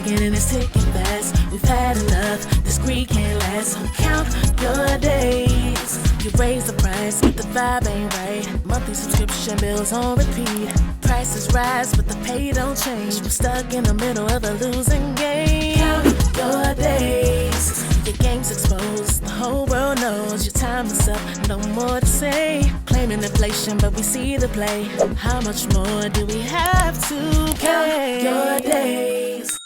ticking and it's ticking fast. We've had enough, this greed can't last. So count your days. You raise the price, but the vibe ain't right. Monthly subscription bills on repeat. Prices rise, but the pay don't change. We're stuck in the middle of a losing game. Count your days. Your game's exposed, the whole world knows your time is up, no more to say. Claiming inflation, but we see the play. How much more do we have to pay? Count your days.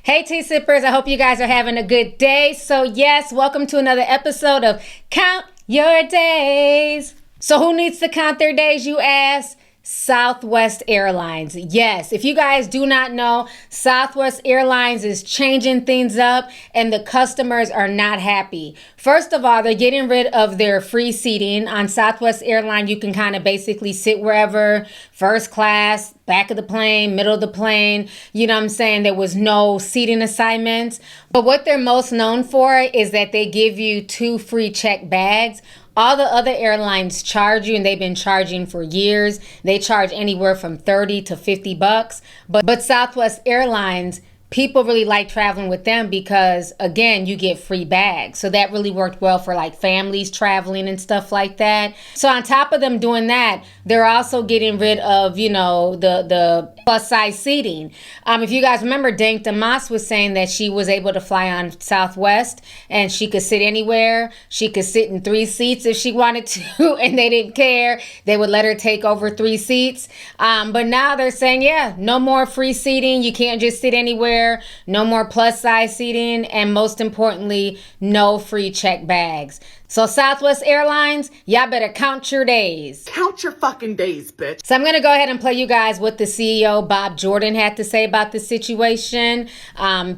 Hey Tea Sippers, I hope you guys are having a good day. So yes, welcome to another episode of Count Your Days. So who needs to count their days, you ask? Southwest Airlines. Yes, if you guys do not know, Southwest Airlines is changing things up and the customers are not happy. First of all, they're getting rid of their free seating. On Southwest Airlines, you can kind of basically sit wherever, first class, back of the plane, middle of the plane. You know what I'm saying? There was no seating assignments. But what they're most known for is that they give you 2 free check bags. All the other airlines charge you, and they've been charging for years. They charge anywhere from $30 to $50. But Southwest Airlines, people really like traveling with them because, again, you get free bags. So that really worked well for like families traveling and stuff like that. So on top of them doing that, they're also getting rid of, you know, the plus size seating. If you guys remember, Dank Damas was saying that she was able to fly on Southwest and she could sit anywhere. She could sit in 3 seats if she wanted to, and they didn't care. They would let her take over 3 seats. But now they're saying, yeah, no more free seating. You can't just sit anywhere. No more plus size seating, and most importantly, no free check bags. So Southwest Airlines, y'all better count your days. Count your fucking days, bitch. So I'm going to go ahead and play you guys what the CEO, Bob Jordan, had to say about the situation.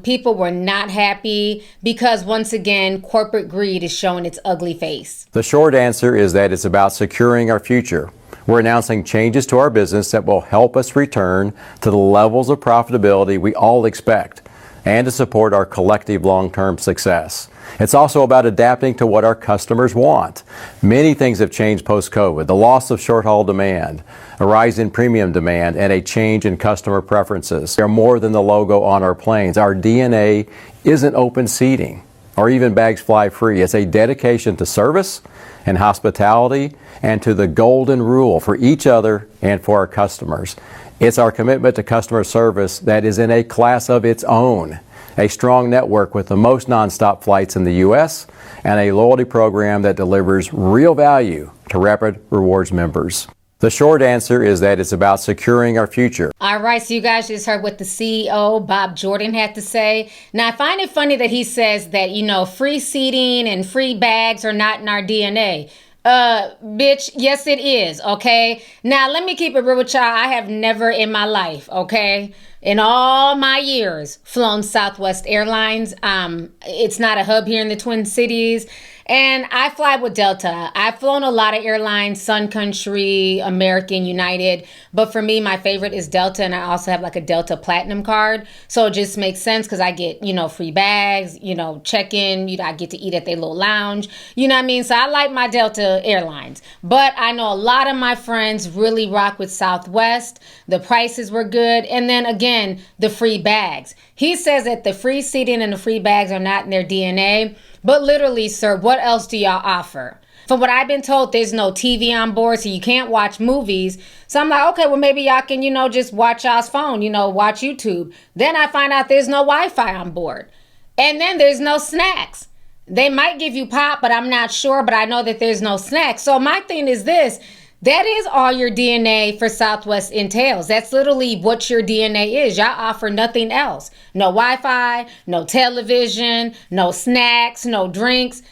People were not happy because, once again, corporate greed is showing its ugly face. The short answer is that it's about securing our future. We're announcing changes to our business that will help us return to the levels of profitability we all expect and to support our collective long-term success. It's also about adapting to what our customers want. Many things have changed post-COVID. The loss of short-haul demand, a rise in premium demand, and a change in customer preferences. They're more than the logo on our planes. Our DNA isn't open seating or even bags fly free. It's a dedication to service and hospitality and to the golden rule for each other and for our customers. It's our commitment to customer service that is in a class of its own. A strong network with the most nonstop flights in the U.S. and a loyalty program that delivers real value to Rapid Rewards members. The short answer is that it's about securing our future. All right, so you guys just heard what the CEO, Bob Jordan, had to say. Now, I find it funny that he says that, you know, free seating and free bags are not in our DNA. Bitch, yes it is, okay? Now, let me keep it real with y'all. I have never in my life, okay, in all my years, flown Southwest Airlines. It's not a hub here in the Twin Cities. And I fly with Delta. I've flown a lot of airlines, Sun Country, American, United. But for me, my favorite is Delta. And I also have like a Delta Platinum card. So it just makes sense because I get, you know, free bags, you know, check-in. You know, I get to eat at their little lounge. You know what I mean? So I like my Delta Airlines. But I know a lot of my friends really rock with Southwest. The prices were good. And then again, the free bags. He says that the free seating and the free bags are not in their DNA. But literally, sir, what else do y'all offer? From what I've been told, there's no TV on board, so you can't watch movies. So I'm like, okay, well, maybe y'all can, you know, just watch y'all's phone, you know, watch YouTube. Then I find out there's no Wi-Fi on board. And then there's no snacks. They might give you pop, but I'm not sure. But I know that there's no snacks. So my thing is this. That is all your DNA for Southwest entails. That's literally what your DNA is. Y'all offer nothing else. No Wi-Fi, no television, no snacks, no drinks.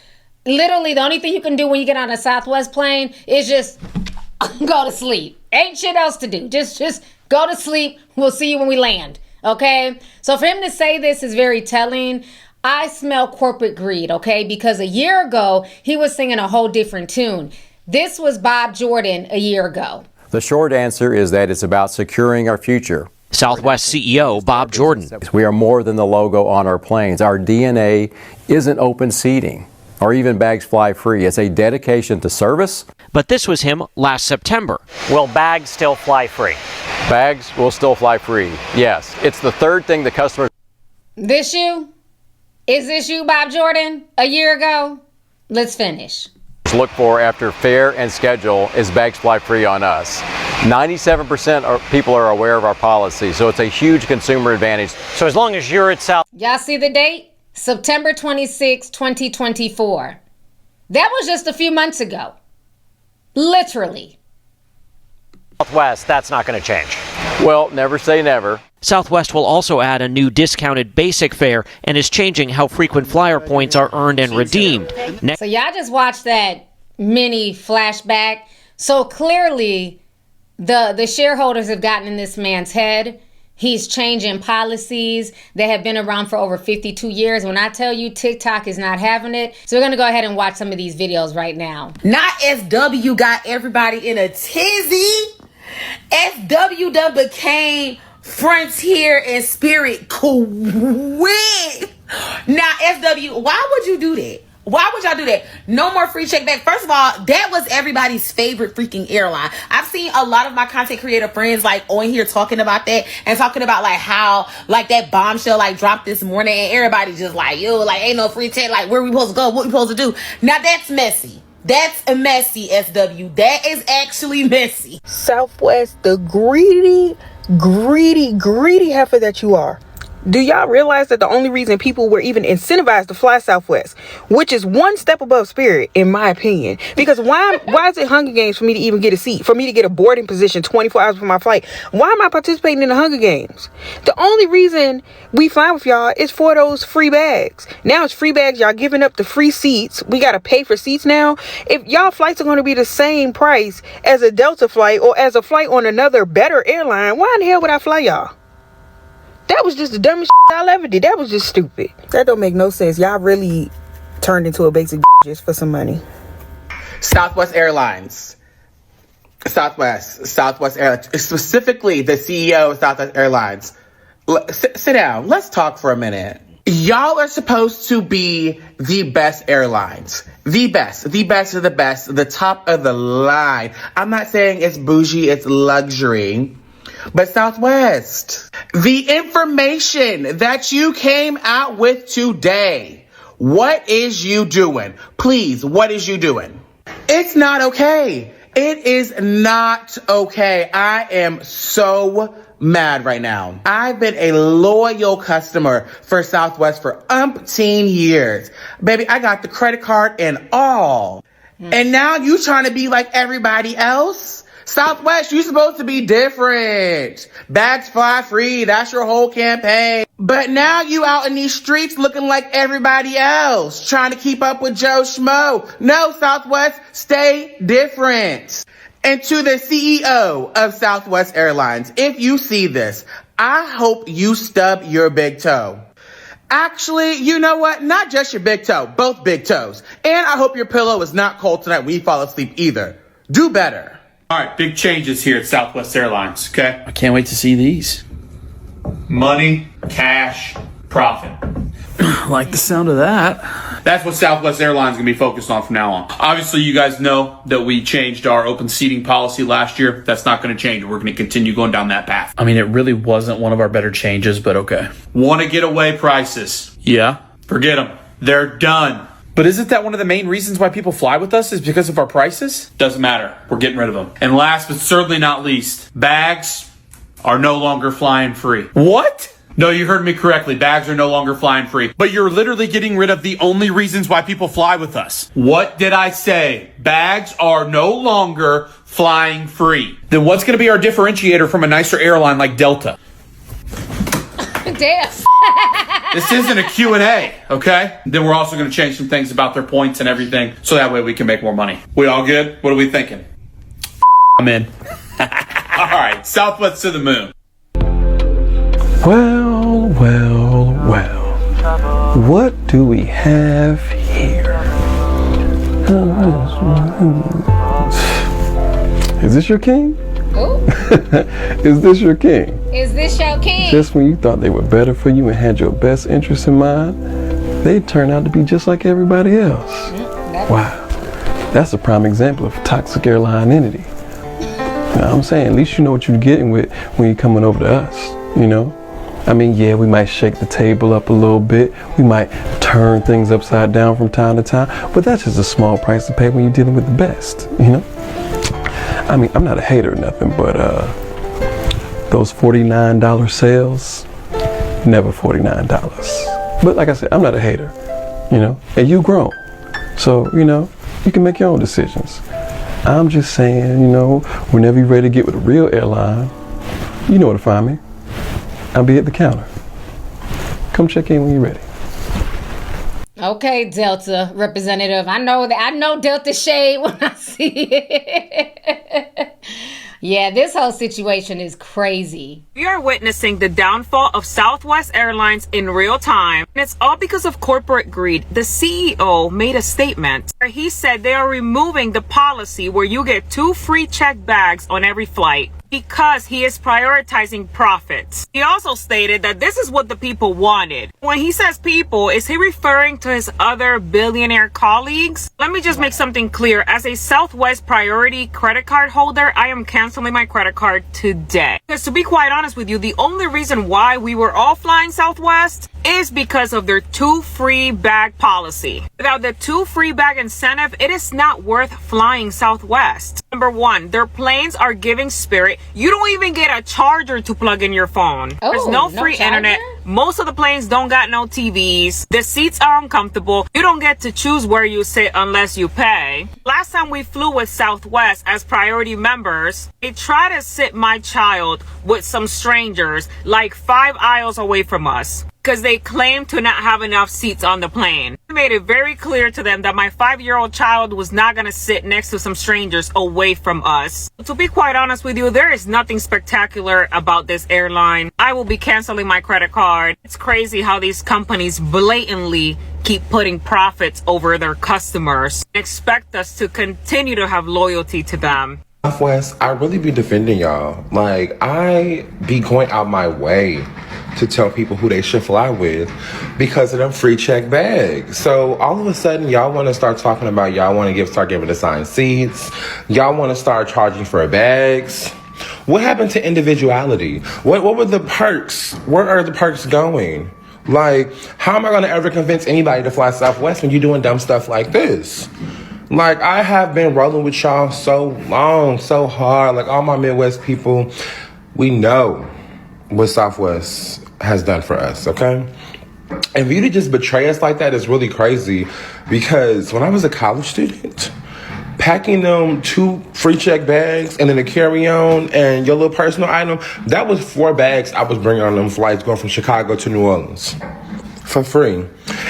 Literally, the only thing you can do when you get on a Southwest plane is just go to sleep. Ain't shit else to do. Just go to sleep. We'll see you when we land. Okay? So for him to say this is very telling. I smell corporate greed, okay? Because a year ago, he was singing a whole different tune. This was Bob Jordan a year ago. The short answer is that it's about securing our future. Southwest CEO Bob Jordan. We are more than the logo on our planes. Our DNA isn't open seating or even bags fly free. It's a dedication to service. But this was him last September. Will bags still fly free? Bags will still fly free, yes. It's the third thing the customers This you? Is this you, Bob Jordan, a year ago? Let's finish. Look for after fare and schedule is bags fly free on us. 97% of people are aware of our policy, so it's a huge consumer advantage. So as long as you're at Y'all see the date? September 26, 2024. That was just a few months ago. Literally. Southwest, that's not going to change. Well, never say never. Southwest will also add a new discounted basic fare and is changing how frequent flyer points are earned and redeemed. So y'all just watched that mini flashback. So clearly the shareholders have gotten in this man's head. He's changing policies that have been around for over 52 years. When I tell you TikTok is not having it. So we're going to go ahead and watch some of these videos right now. Not SW got everybody in a tizzy. SW done became Frontier and Spirit queen. Now, SW, why would you do that? Why would y'all do that? No more free check back. First of all, that was everybody's favorite freaking airline. I've seen a lot of my content creator friends like on here talking about that and talking about like how like that bombshell like dropped this morning and everybody just like, yo, like ain't no free check. Like where we supposed to go? What we supposed to do? Now that's messy. That's a messy, SW. That is actually messy. Southwest, the greedy heifer that you are. Do y'all realize that the only reason people were even incentivized to fly Southwest, which is one step above Spirit, in my opinion, because why is it Hunger Games for me to even get a seat, for me to get a boarding position 24 hours before my flight? Why am I participating in the Hunger Games? The only reason we fly with y'all is for those free bags. Now it's free bags. Y'all giving up the free seats. We got to pay for seats now. If y'all flights are going to be the same price as a Delta flight or as a flight on another better airline, why in the hell would I fly y'all? That was just the dumbest shit I'll ever did. That was just stupid. That don't make no sense. Y'all really turned into a basic just for some money. Southwest Airlines. Southwest Airlines. Specifically, the CEO of Southwest Airlines. Sit down. Let's talk for a minute. Y'all are supposed to be the best airlines. The best of the best, the top of the line. I'm not saying it's bougie, it's luxury. But Southwest, the information that you came out with today, what is you doing? Please, what is you doing? It's not okay. It is not okay. I am so mad right now. I've been a loyal customer for Southwest for umpteen years. Baby, I got the credit card and all. And now you trying to be like everybody else? Southwest, you supposed to be different. Bags fly free. That's your whole campaign. But now you out in these streets looking like everybody else, trying to keep up with Joe Schmo. No, Southwest, stay different. And to the CEO of Southwest Airlines, if you see this, I hope you stub your big toe. Actually, you know what? Not just your big toe, both big toes. And I hope your pillow is not cold tonight when you fall asleep either. Do better. All right, big changes here at Southwest Airlines, okay? I can't wait to see these. Money, cash, profit. Like the sound of that. That's what Southwest Airlines is going to be focused on from now on. Obviously, you guys know that we changed our open seating policy last year. That's not going to change. We're going to continue going down that path. I mean, it really wasn't one of our better changes, but okay. Want to get away prices? Yeah. Forget them. They're done. But isn't that one of the main reasons why people fly with us is because of our prices? Doesn't matter. We're getting rid of them. And last but certainly not least, bags are no longer flying free. What? No, you heard me correctly. Bags are no longer flying free. But you're literally getting rid of the only reasons why people fly with us. What did I say? Bags are no longer flying free. Then what's going to be our differentiator from a nicer airline like Delta? Damn. This isn't a Q&A, okay? Then we're also going to change some things about their points and everything, so that way we can make more money. We all good? What are we thinking? I'm in. All right, Southwest to the moon. Well. What do we have here? Is this your king? Ooh. Is this your king? Is this your king? Just when you thought they were better for you and had your best interests in mind, they turned out to be just like everybody else. Wow. That's a prime example of toxic airline entity. You know what I'm saying? At least you know what you're getting with when you're coming over to us, you know? I mean, yeah, we might shake the table up a little bit. We might turn things upside down from time to time. But that's just a small price to pay when you're dealing with the best, you know? I mean, I'm not a hater or nothing, but those $49 sales, never $49. But like I said, I'm not a hater, you know? And you grown. So, you know, you can make your own decisions. I'm just saying, you know, whenever you're ready to get with a real airline, you know where to find me. I'll be at the counter. Come check in when you're ready. Okay, Delta representative. I know Delta shade when I see it. Yeah, this whole situation is crazy. We are witnessing the downfall of Southwest Airlines in real time. And it's all because of corporate greed. The CEO made a statement where he said they are removing the policy where you get 2 free checked bags on every flight because he is prioritizing profits. He also stated that this is what the people wanted. When he says people, is he referring to his other billionaire colleagues? Let me just make something clear. As a Southwest Priority credit card holder, I am canceling my credit card today. Because to be quite honest with you, the only reason why we were all flying Southwest is because of their 2 free bag policy. Without the 2 free bag incentive, it is not worth flying Southwest. Number 1, their planes are giving Spirit. You don't even get a charger to plug in your phone. There's no free internet. Most of the planes don't got no TVs. The seats are uncomfortable. You don't get to choose where you sit unless you pay. Last time we flew with Southwest as priority members, they tried to sit my child with some strangers like 5 aisles away from us, because they claimed to not have enough seats on the plane. I made it very clear to them that my 5-year-old child was not going to sit next to some strangers away from us. To be quite honest with you, there is nothing spectacular about this airline. I will be canceling my credit card. It's crazy how these companies blatantly keep putting profits over their customers and expect us to continue to have loyalty to them. Southwest, I really be defending y'all. Like, I be going out my way to tell people who they should fly with because of them free check bags. So all of a sudden, y'all want to start talking about y'all want to start giving assigned seats. Y'all want to start charging for bags. What happened to individuality? What were the perks? Where are the perks going? Like, how am I going to ever convince anybody to fly Southwest when you're doing dumb stuff like this? Like, I have been rolling with y'all so long, so hard. Like, all my Midwest people, we know what Southwest has done for us, okay? And for you to just betray us like that is really crazy, because when I was a college student, packing them 2 free check bags and then a carry-on and your little personal item, that was 4 bags I was bringing on them flights going from Chicago to New Orleans for free.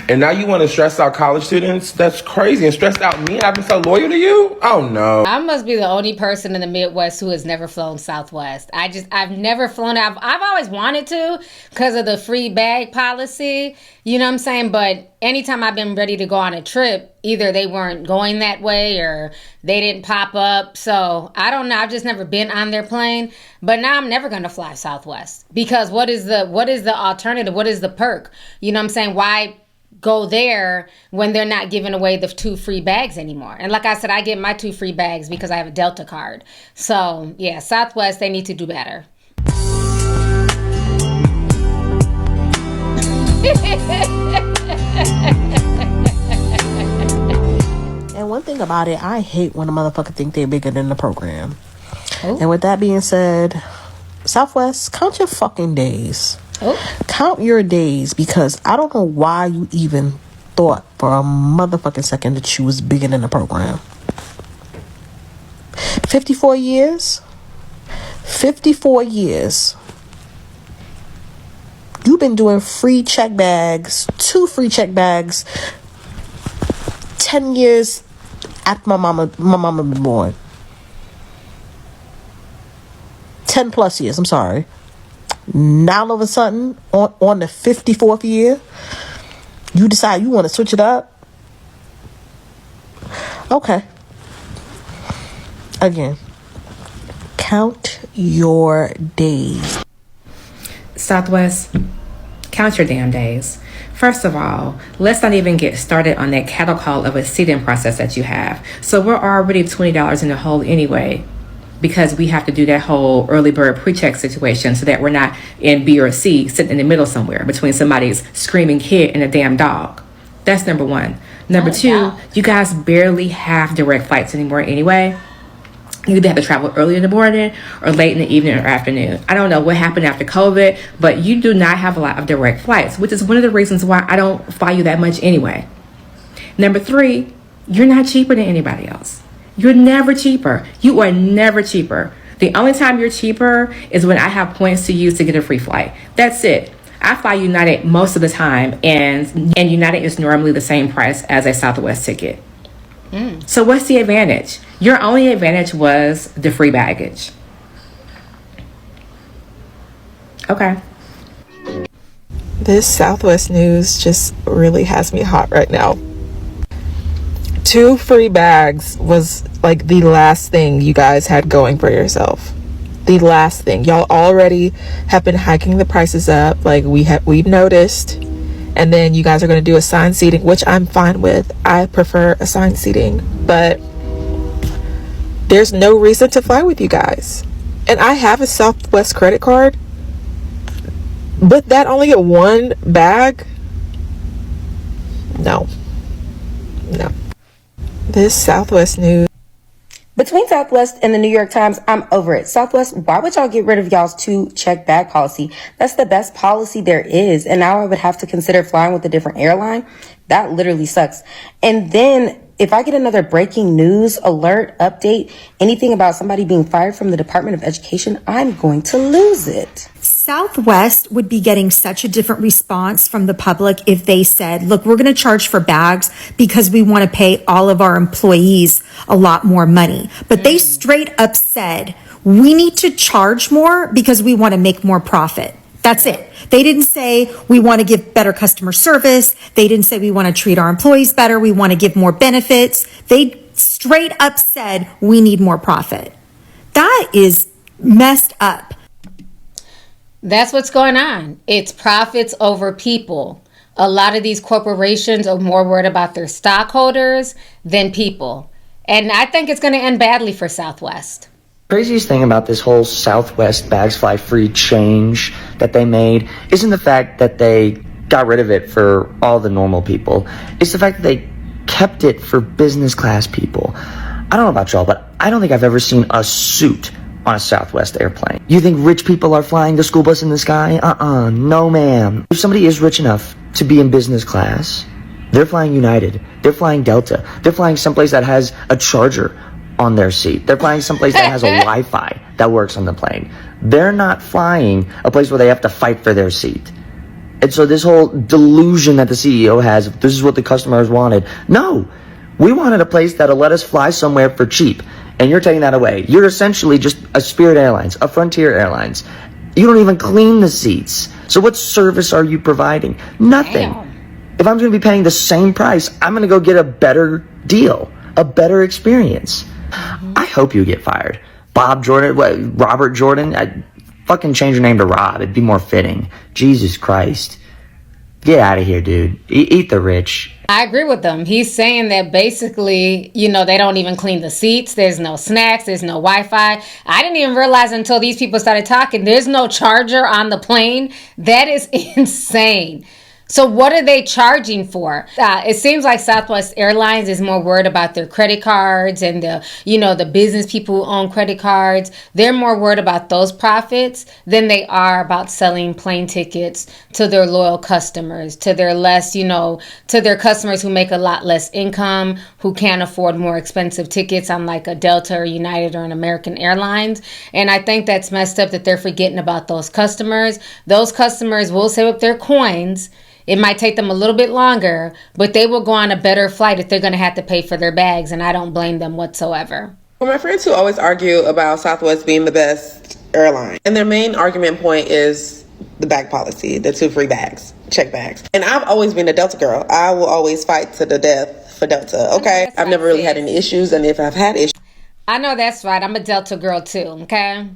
And now you want to stress out college students? That's crazy. And stress out me? I've been so loyal to you? Oh, no. I must be the only person in the Midwest who has never flown Southwest. I've never flown. I've always wanted to because of the free bag policy. You know what I'm saying? But anytime I've been ready to go on a trip, either they weren't going that way or they didn't pop up. So I don't know. I've just never been on their plane. But now I'm never going to fly Southwest, because what is the alternative? What is the perk? You know what I'm saying? Why go there when they're not giving away the 2 free bags anymore? And like I said, I get my 2 free bags because I have a Delta card. So yeah, Southwest, they need to do better. And one thing about it, I hate when a motherfucker think they're bigger than the program. Ooh. And with that being said, Southwest, count your fucking days. Oh. Count your days, because I don't know why you even thought for a motherfucking second that you was bigger than the program. 54 years? 54 years. You've been doing free check bags, 2 free check bags, 10 years after my mama been born. 10 plus years, I'm sorry. Now all of a sudden, on the 54th year, you decide you want to switch it up? Okay. Again, count your days. Southwest, count your damn days. First of all, let's not even get started on that cattle call of a seating process that you have. So we're already $20 in the hole anyway. because we have to do that whole early bird pre-check situation so that we're not in B or C sitting in the middle somewhere between somebody's screaming kid and a damn dog. That's number one. Number two, you guys barely have direct flights anymore anyway. You either have to travel early in the morning or late in the evening or afternoon. I don't know what happened after COVID, but you do not have a lot of direct flights, which is one of the reasons why I don't fly you that much anyway. Number three, you're not cheaper than anybody else. You're never cheaper. You are never cheaper. The only time you're cheaper is when I have points to use to get a free flight. That's it. I fly United most of the time, and United is normally the same price as a Southwest ticket. So what's the advantage? Your only advantage was the free baggage. Okay. This Southwest news just really has me hot right now. 2 free bags was like the last thing you guys had going for yourself. The last thing. Y'all already have been hiking the prices up, like we've noticed. And then you guys are going to do assigned seating, which I'm fine with. I prefer assigned seating, but there's no reason to fly with you guys. And I have a Southwest credit card, but that only get 1 bag? No. This Southwest news. Between Southwest and the New York Times, I'm over it. Southwest, why would y'all get rid of y'all's 2-check bag policy? That's the best policy there is. And now I would have to consider flying with a different airline. That literally sucks. And then if I get another breaking news, alert, update, anything about somebody being fired from the Department of Education, I'm going to lose it. Southwest would be getting such a different response from the public if they said, look, we're going to charge for bags because we want to pay all of our employees a lot more money. But they straight up said, we need to charge more because we want to make more profit. That's it. They didn't say we want to give better customer service. They didn't say we want to treat our employees better. We want to give more benefits. They straight up said we need more profit. That is messed up. That's what's going on. It's profits over people. A lot of these corporations are more worried about their stockholders than people. And I think it's going to end badly for Southwest. Craziest thing about this whole Southwest Bags Fly Free change that they made isn't the fact that they got rid of it for all the normal people. It's the fact that they kept it for business class people. I don't know about y'all, but I don't think I've ever seen a suit on a Southwest airplane. You think rich people are flying the school bus in the sky? No ma'am. If somebody is rich enough to be in business class, they're flying United, they're flying Delta, they're flying someplace that has a charger on their seat. They're flying someplace that has a Wi-Fi that works on the plane. They're not flying a place where they have to fight for their seat. And so this whole delusion that the CEO has, this is what the customers wanted. No, we wanted a place that'll let us fly somewhere for cheap. And you're taking that away. You're essentially just a Spirit Airlines, a Frontier Airlines. You don't even clean the seats. So what service are you providing? Nothing. Damn. If I'm going to be paying the same price, I'm going to go get a better deal, a better experience. I hope you get fired. Robert Jordan? I'd fucking change your name to Rob. It'd be more fitting. Jesus Christ. Get out of here, dude. Eat the rich. I agree with them. He's saying that basically, they don't even clean the seats. There's no snacks. There's no Wi-Fi. I didn't even realize until these people started talking, there's no charger on the plane. That is insane. So what are they charging for? It seems like Southwest Airlines is more worried about their credit cards and the business people who own credit cards. They're more worried about those profits than they are about selling plane tickets to their loyal customers, to their to their customers who make a lot less income, who can't afford more expensive tickets on like a Delta or United or an American Airlines. And I think that's messed up that they're forgetting about those customers. Those customers will save up their coins. It might take them a little bit longer, but they will go on a better flight if they're going to have to pay for their bags, and I don't blame them whatsoever. Well, my friends who always argue about Southwest being the best airline, and their main argument point is the bag policy, the 2 free bags, check bags. And I've always been a Delta girl. I will always fight to the death for Delta, okay? I've never really had any issues, and if I've had issues... I know that's right. I'm a Delta girl too, okay?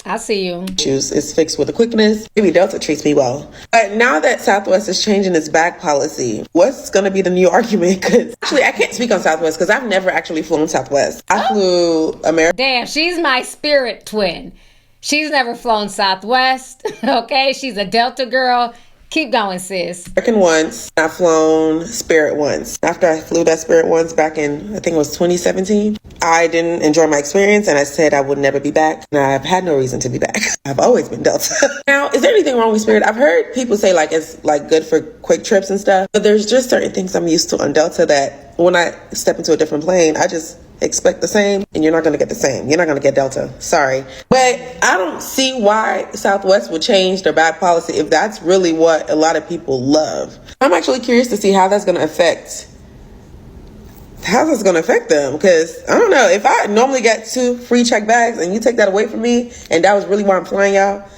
I see you. Issues is fixed with a quickness. Maybe Delta treats me well. But now that Southwest is changing its bag policy, what's going to be the new argument? Because actually, I can't speak on Southwest because I've never actually flown Southwest. I flew American. Damn, she's my spirit twin. She's never flown Southwest. Okay, she's a Delta girl. Keep going, sis. American once. I've flown Spirit once. After I flew that Spirit once back in, I think it was 2017, I didn't enjoy my experience and I said I would never be back. And I've had no reason to be back. I've always been Delta. Now, is there anything wrong with Spirit? I've heard people say like it's like good for quick trips and stuff. But there's just certain things I'm used to on Delta that when I step into a different plane, I just expect the same, and you're not going to get the same. You're not going to get Delta. Sorry. But I don't see why Southwest would change their bag policy if that's really what a lot of people love. I'm actually curious to see how that's going to affect them, because I don't know, if I normally get 2 free check bags and you take that away from me and that was really why I'm flying y'all,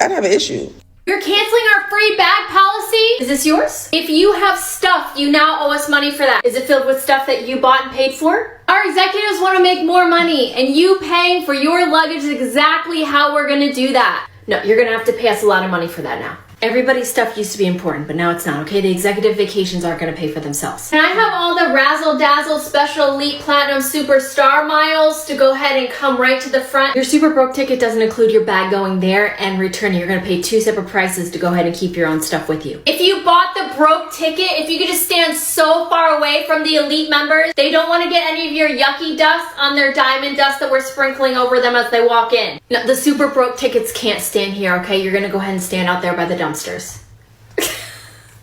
I'd have an issue. You're canceling our free bag policy? Is this yours? If you have stuff, you now owe us money for that. Is it filled with stuff that you bought and paid for? Our executives want to make more money, and you paying for your luggage is exactly how we're going to do that. No, you're going to have to pay us a lot of money for that now. Everybody's stuff used to be important, but now it's not, okay? The executive vacations aren't going to pay for themselves. Can I have all the Razzle Dazzle Special Elite Platinum Superstar miles to go ahead and come right to the front? Your Super Broke ticket doesn't include your bag going there and returning. You're going to pay 2 separate prices to go ahead and keep your own stuff with you. If you bought the Broke ticket, if you could just stand so far away from the Elite members, they don't want to get any of your yucky dust on their diamond dust that we're sprinkling over them as they walk in. No, the Super Broke tickets can't stand here, okay? You're going to go ahead and stand out there by the dumpsters.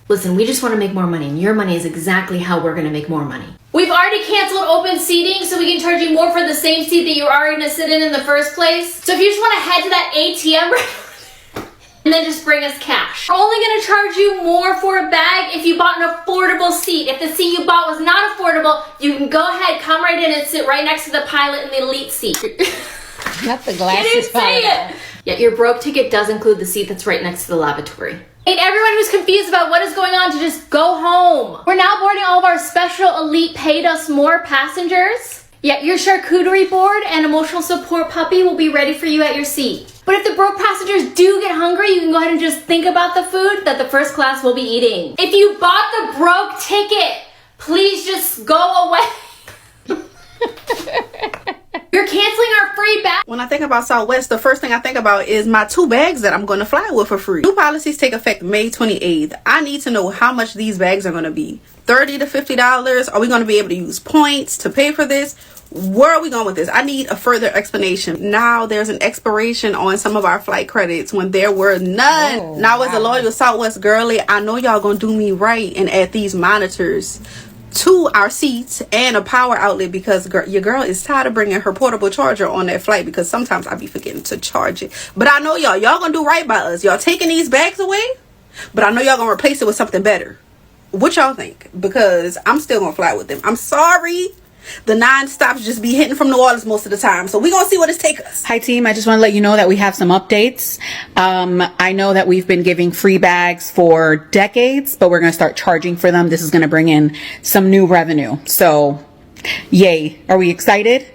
Listen, we just want to make more money, and your money is exactly how we're going to make more money. We've already canceled open seating, so we can charge you more for the same seat that you were already going to sit in the first place. So if you just want to head to that ATM and then just bring us cash. We're only going to charge you more for a bag if you bought an affordable seat. If the seat you bought was not affordable, you can go ahead, come right in and sit right next to the pilot in the elite seat. Not the glasses. You didn't say it. Yeah, your Broke ticket does include the seat that's right next to the lavatory. And everyone who's confused about what is going on to just go home. We're now boarding all of our special elite paid us more passengers. Yet your charcuterie board and emotional support puppy will be ready for you at your seat. But if the Broke passengers do get hungry, you can go ahead and just think about the food that the first class will be eating. If you bought the Broke ticket, please just go away. You're canceling our free bag. When I think about Southwest, the first thing I think about is my 2 bags that I'm going to fly with for free. New policies take effect May 28th. I need to know how much these bags are going to be. $30 to $50? Are we going to be able to use points to pay for this? Where are we going with this? I need a further explanation. Now there's an expiration on some of our flight credits when there were none. Oh, now as a loyal Southwest girly, I know y'all going to do me right and add these monitors to our seats and a power outlet, because your girl is tired of bringing her portable charger on that flight, because sometimes I be forgetting to charge it. But I know y'all gonna do right by us. Y'all taking these bags away, but I know y'all gonna replace it with something better. What y'all think? Because I'm still gonna fly with them. I'm sorry, the non-stops just be hitting from New Orleans most of the time, so we gonna see what it's take us. Hi team, I just want to let you know that we have some updates. I know that we've been giving free bags for decades, but we're going to start charging for them. This is going to bring in some new revenue, so yay. Are we excited?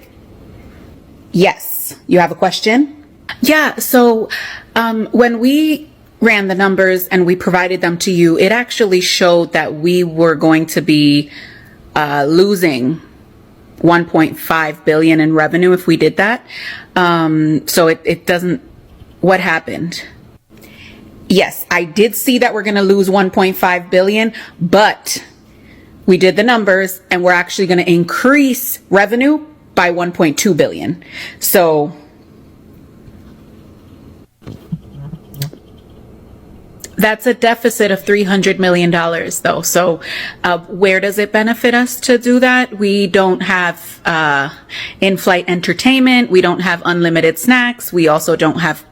Yes. You have a question? Yeah, so when we ran the numbers and we provided them to you, it actually showed that we were going to be losing 1.5 billion in revenue if we did that. So it doesn't. What happened? Yes, I did see that we're going to lose 1.5 billion, but we did the numbers and we're actually going to increase revenue by 1.2 billion. So that's a deficit of $300 million though. So where does it benefit us to do that? We don't have in-flight entertainment. We don't have unlimited snacks. We also don't have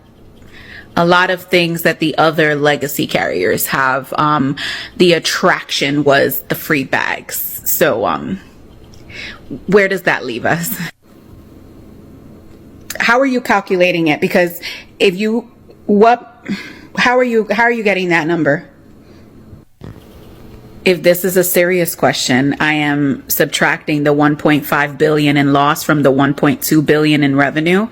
a lot of things that the other legacy carriers have. The attraction was the free bags. So where does that leave us? How are you calculating it? Because if you, how are you getting that number? If this is a serious question, I am subtracting the 1.5 billion in loss from the 1.2 billion in revenue.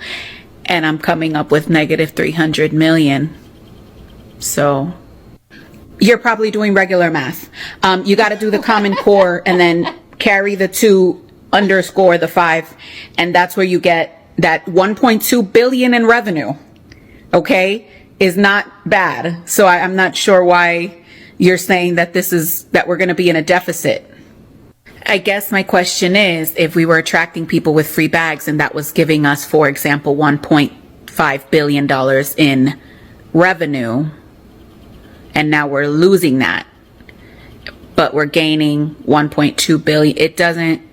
and I'm coming up with negative 300 million. So you're probably doing regular math. You got to do the Common Core and then carry the 2 underscore the 5, and that's where you get that 1.2 billion in revenue. Okay, is not bad. So I'm not sure why you're saying that that we're going to be in a deficit. I guess my question is, if we were attracting people with free bags and that was giving us, for example, $1.5 billion in revenue, and now we're losing that, but we're gaining 1.2 billion,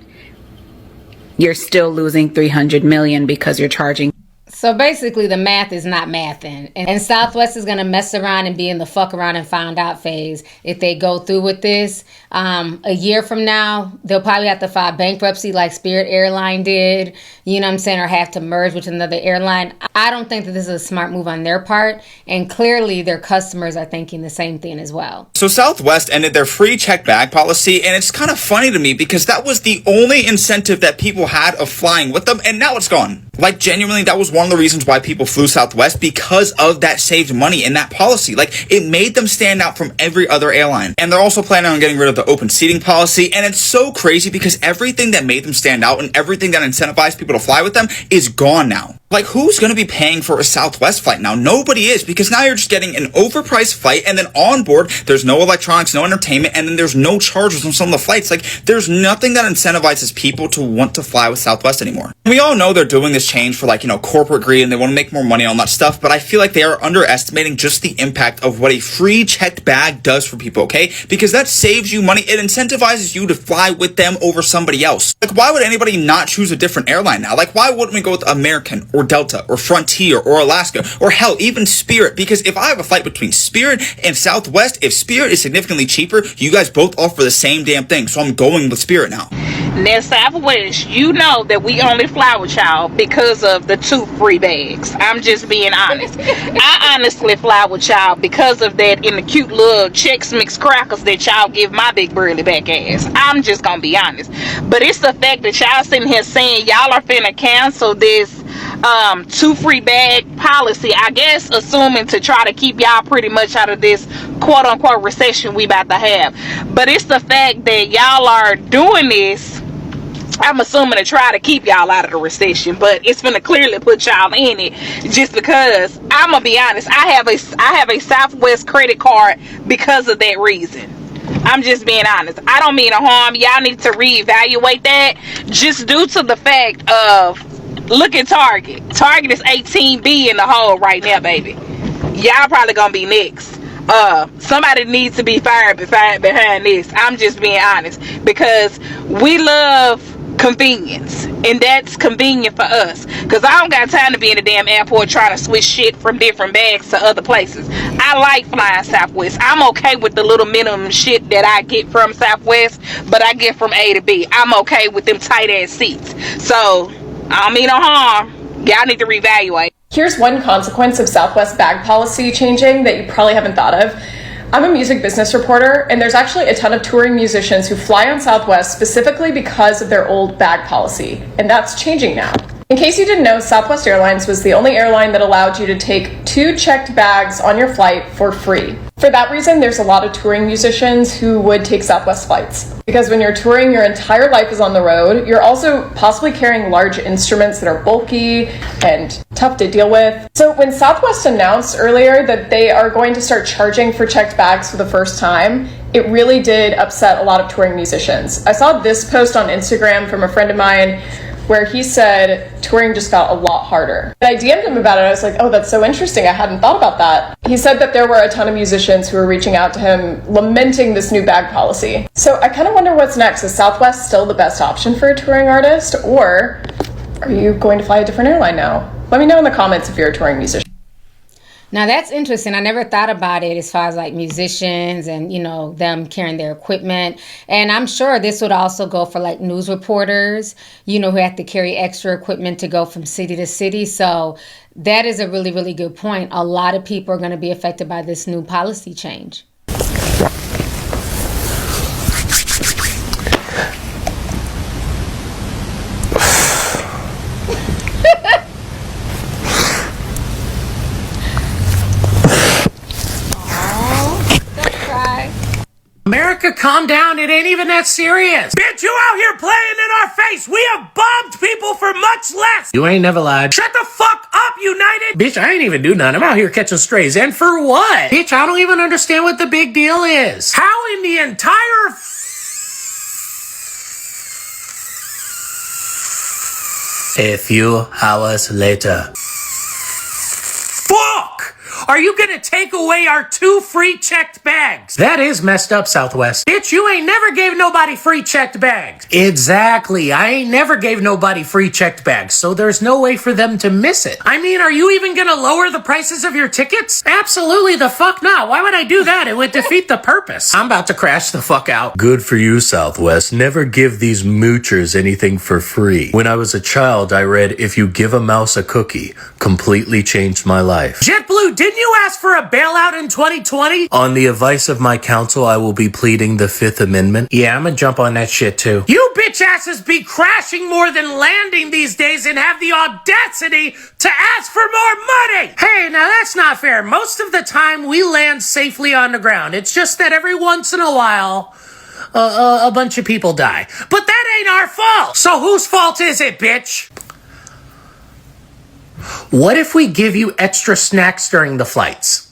you're still losing 300 million because you're charging. So basically, the math is not mathing. And Southwest is going to mess around and be in the fuck around and find out phase if they go through with this. A year from now, they'll probably have to file bankruptcy like Spirit Airline did, you know what I'm saying, or have to merge with another airline. I don't think that this is a smart move on their part. And clearly, their customers are thinking the same thing as well. So Southwest ended their free checked bag policy, and it's kind of funny to me because that was the only incentive that people had of flying with them, and now it's gone. Like, genuinely, that was one of the reasons why people flew Southwest, because of that saved money in that policy. Like, it made them stand out from every other airline. And they're also planning on getting rid of the open seating policy, and it's so crazy because everything that made them stand out and everything that incentivized people to fly with them is gone now. Like, who's going to be paying for a Southwest flight now? Nobody is, because now you're just getting an overpriced flight, and then on board, there's no electronics, no entertainment, and then there's no charges on some of the flights. Like, there's nothing that incentivizes people to want to fly with Southwest anymore. And we all know they're doing this change for, like, corporate greed, and they want to make more money on that stuff, but I feel like they are underestimating just the impact of what a free checked bag does for people, okay? Because that saves you money. It incentivizes you to fly with them over somebody else. Like, why would anybody not choose a different airline now? Like, why wouldn't we go with American or Delta or Frontier or Alaska or hell, even Spirit? Because if I have a flight between Spirit and Southwest, if Spirit is significantly cheaper, you guys both offer the same damn thing, so I'm going with Spirit now. Now, Southwest, you know that we only fly with y'all because of the 2 free bags. I'm just being honest. I honestly fly with y'all because of that in the cute little Chex Mix crackers that y'all give my big burly back ass. I'm just gonna be honest. But it's the fact that y'all sitting here saying y'all are finna cancel this 2 free bag policy, I guess assuming to try to keep y'all pretty much out of this quote unquote recession we about to have. But it's the fact that y'all are doing this, I'm assuming, to try to keep y'all out of the recession, but it's gonna clearly put y'all in it, just because I'm gonna be honest, I have a Southwest credit card because of that reason. I'm just being honest. I don't mean to harm. Y'all need to reevaluate that, just due to the fact of, look at Target. Target is 18B in the hole right now, baby. Y'all probably gonna be next. Somebody needs to be fired behind this. I'm just being honest, because we love convenience, and that's convenient for us, because I don't got time to be in the damn airport trying to switch shit from different bags to other places. I like flying Southwest. I'm okay with the little minimum shit that I get from Southwest, but I get from A to B. I'm okay with them tight ass seats. So I don't mean no harm. Y'all need to reevaluate. Here's one consequence of Southwest bag policy changing that you probably haven't thought of. I'm a music business reporter, and there's actually a ton of touring musicians who fly on Southwest specifically because of their old bag policy, and that's changing now. In case you didn't know, Southwest Airlines was the only airline that allowed you to take 2 checked bags on your flight for free. For that reason, there's a lot of touring musicians who would take Southwest flights. Because when you're touring, your entire life is on the road. You're also possibly carrying large instruments that are bulky and tough to deal with. So when Southwest announced earlier that they are going to start charging for checked bags for the first time, it really did upset a lot of touring musicians. I saw this post on Instagram from a friend of mine where he said touring just got a lot harder. And I DM'd him about it. I was like, oh, that's so interesting. I hadn't thought about that. He said that there were a ton of musicians who were reaching out to him lamenting this new bag policy. So I kind of wonder what's next. Is Southwest still the best option for a touring artist, or are you going to fly a different airline now? Let me know in the comments if you're a touring musician. Now that's interesting. I never thought about it as far as like musicians and, them carrying their equipment. And I'm sure this would also go for like news reporters, who have to carry extra equipment to go from city to city. So that is a really, really good point. A lot of people are going to be affected by this new policy change. America, calm down. It ain't even that serious. Bitch, you out here playing in our face. We have bombed people for much less. You ain't never lied. Shut the fuck up, United. Bitch, I ain't even do nothing. I'm out here catching strays. And for what? Bitch, I don't even understand what the big deal is. How in the entire A few hours later. Fuck! Are you gonna take away our 2 free checked bags? That is messed up, Southwest. Bitch, you ain't never gave nobody free checked bags. Exactly. I ain't never gave nobody free checked bags, so there's no way for them to miss it. I mean, are you even gonna lower the prices of your tickets? Absolutely the fuck not. Why would I do that? It would defeat the purpose. I'm about to crash the fuck out. Good for you, Southwest. Never give these moochers anything for free. When I was a child, I read, "If you give a mouse a cookie, completely changed my life." JetBlue, didn't you ask for a bailout in 2020? On the advice of my counsel, I will be pleading the 5th Amendment. Yeah, I'm gonna jump on that shit too. You bitch asses be crashing more than landing these days and have the audacity to ask for more money! Hey, now that's not fair. Most of the time we land safely on the ground. It's just that every once in a while, a bunch of people die. But that ain't our fault! So whose fault is it, bitch? What if we give you extra snacks during the flights?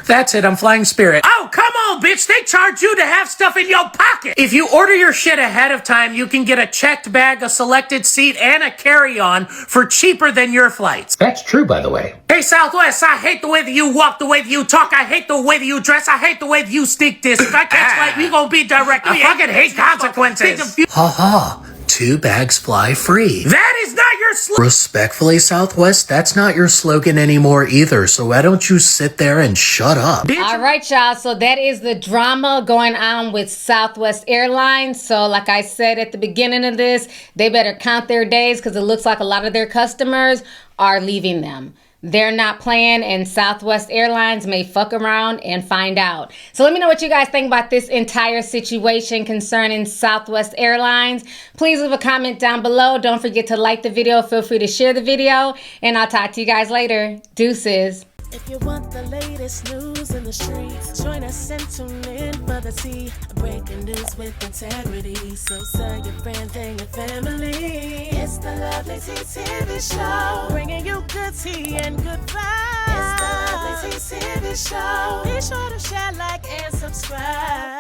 That's it, I'm flying Spirit. Oh, come on, bitch! They charge you to have stuff in your pocket! If you order your shit ahead of time, you can get a checked bag, a selected seat, and a carry-on for cheaper than your flights. That's true, by the way. Hey, Southwest, I hate the way that you walk, the way that you talk, I hate the way that you dress, I hate the way that you sneak this. If I catch flight, we gonna be directly. I fucking hate consequences. Ha ha. 2 bags fly free. That is not your slogan. Respectfully, Southwest, that's not your slogan anymore either. So why don't you sit there and shut up? All right, y'all. So that is the drama going on with Southwest Airlines. So like I said at the beginning of this, they better count their days because it looks like a lot of their customers are leaving them. They're not playing, and Southwest Airlines may fuck around and find out. So let me know what you guys think about this entire situation concerning Southwest Airlines. Please leave a comment down below. Don't forget to like the video. Feel free to share the video, and I'll talk to you guys later. Deuces. If you want the latest news in the streets, join us and tune in for the tea. Breaking news with integrity. So tell your friends and your family. It's the Lovelyti TV show, bringing you good tea and good vibes. It's the Lovelyti TV show. Be sure to share, like, and subscribe.